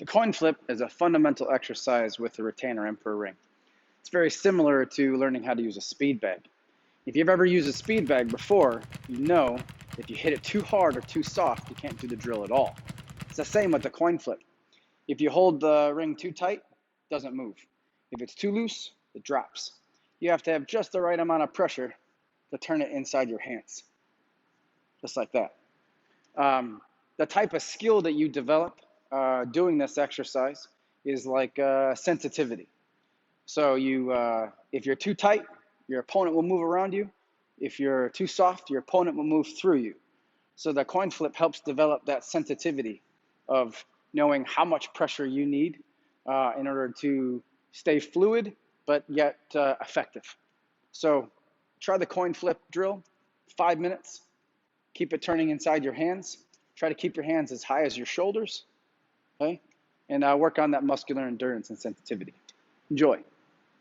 The coin flip is a fundamental exercise with the retainer emperor ring. It's very similar to learning how to use a speed bag. If you've ever used a speed bag before, you know if you hit it too hard or too soft, you can't do the drill at all. It's the same with the coin flip. If you hold the ring too tight, it doesn't move. If it's too loose, it drops. You have to have just the right amount of pressure to turn it inside your hands, just like that. The type of skill that you develop doing this exercise is like sensitivity. So if you're too tight, your opponent will move around you. If you're too soft, your opponent will move through you. So the coin flip helps develop that sensitivity of knowing how much pressure you need in order to stay fluid, but yet effective. So try the coin flip drill, 5 minutes. Keep it turning inside your hands. Try to keep your hands as high as your shoulders, okay? And work on that muscular endurance and sensitivity. Enjoy.